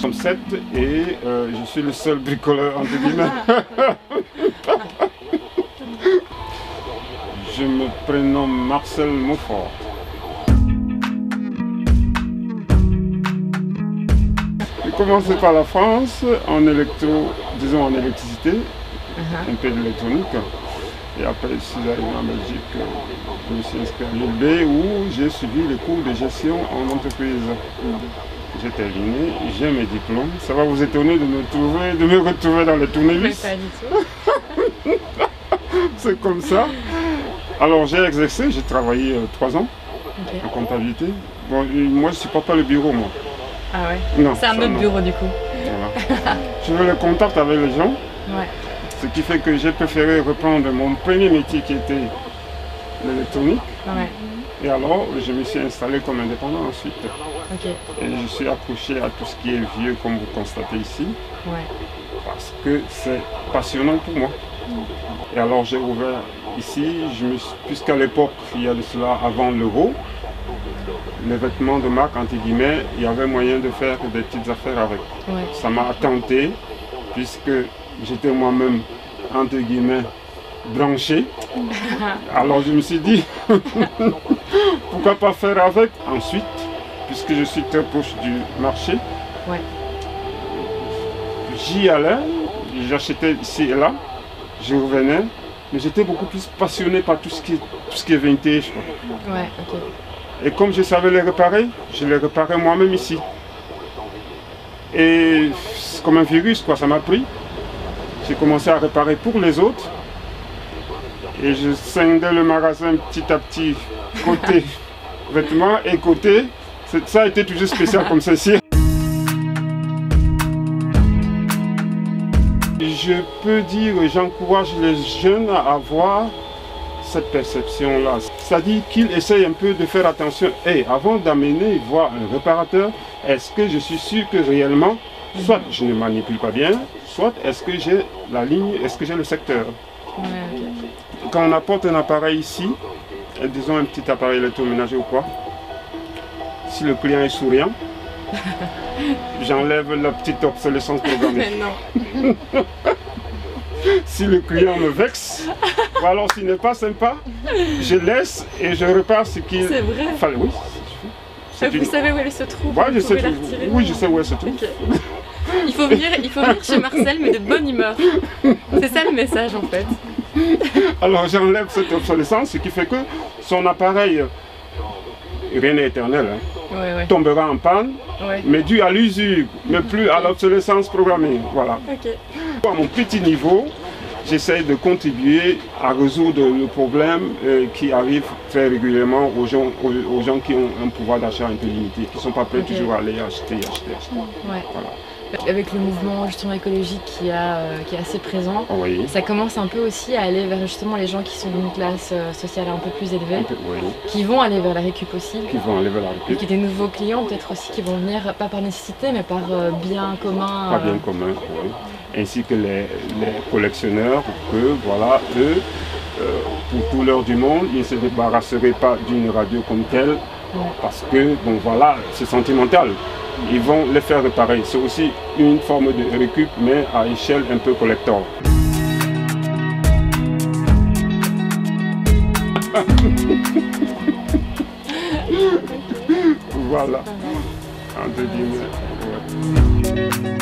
sommes 7 et je suis le seul bricoleur entre guillemets. Je me prénomme Marcel Montfort. J'ai commencé par la France en disons en électricité, un peu d'électronique. Et après, je suis arrivé en Belgique, je me suis inscrit à l'ULB où j'ai suivi les cours de gestion en entreprise. J'ai terminé, j'ai mes diplômes. Ça va vous étonner de me retrouver dans les tournevis. Pas du tout. C'est comme ça. Alors j'ai exercé, j'ai travaillé 3 ans en comptabilité. Bon, moi je ne supporte pas le bureau, moi. Ah ouais? Non. C'est un autre bureau du coup. Voilà. Je veux le contact avec les gens. Ouais. Ce qui fait que j'ai préféré reprendre mon premier métier qui était l'électronique. Ouais. Et alors je me suis installé comme indépendant ensuite. Ok. Et je suis accroché à tout ce qui est vieux comme vous constatez ici. Ouais. Parce que c'est passionnant pour moi. Et alors j'ai ouvert ici, puisqu'à l'époque, il y a de cela avant l'euro, les vêtements de marque, entre guillemets, il y avait moyen de faire des petites affaires avec. Ouais. Ça m'a tenté, puisque j'étais moi-même, entre guillemets, branché. Alors je me suis dit, pourquoi pas faire avec? Ensuite, puisque je suis très proche du marché, Ouais. j'y allais, j'achetais ici et là, je revenais, mais j'étais beaucoup plus passionné par tout ce qui est vintage, quoi. Ouais, ok. Et comme je savais les réparer, je les réparais moi-même ici. Et c'est comme un virus, quoi, ça m'a pris. J'ai commencé à réparer pour les autres. Et je scindais le magasin petit à petit, côté vêtements et côté. Ça a été toujours spécial comme ceci. Je peux dire, j'encourage les jeunes à avoir cette perception-là. C'est-à-dire qu'ils essayent un peu de faire attention. Hey, avant d'amener voir un réparateur, est-ce que je suis sûr que réellement, soit je ne manipule pas bien, soit est-ce que j'ai la ligne, est-ce que j'ai le secteur. Ouais, ok. Quand on apporte un appareil ici, disons un petit appareil électroménager ou quoi, si le client est souriant, j'enlève la petite obsolescence programmée. Mais non. Si le client me vexe, ou alors s'il n'est pas sympa, je laisse et je repars ce qu'il fallait. Oui, vous savez où elle se trouve? Ouais, je sais la retirer? oui, je sais où elle se trouve. Okay. Il faut venir chez Marcel, mais de bonne humeur. C'est ça le message en fait. Alors j'enlève cette obsolescence, ce qui fait que son appareil, rien n'est éternel, hein, Ouais. tombera en panne, mais dû à l'usure, mais plus à l'obsolescence programmée. Voilà. Ok. À mon petit niveau, j'essaie de contribuer à résoudre le problème qui arrive très régulièrement aux gens qui ont un pouvoir d'achat un peu limité, qui ne sont pas prêts toujours à aller acheter. Ouais. Voilà. Avec le mouvement justement écologique qui est assez présent, ça commence un peu aussi à aller vers justement les gens qui sont d'une classe sociale un peu plus élevée, qui vont aller vers la récup aussi, et qui des nouveaux clients peut-être aussi qui vont venir pas par nécessité mais par bien commun. Par bien commun, oui. Ainsi que les collectionneurs, que voilà, eux, pour tout l'heure du monde, ils ne se débarrasseraient pas d'une radio comme telle, parce que bon voilà, c'est sentimental. Ils vont les faire réparer. C'est aussi une forme de récup, mais à échelle un peu collector. Voilà. Entre guillemets. Ouais.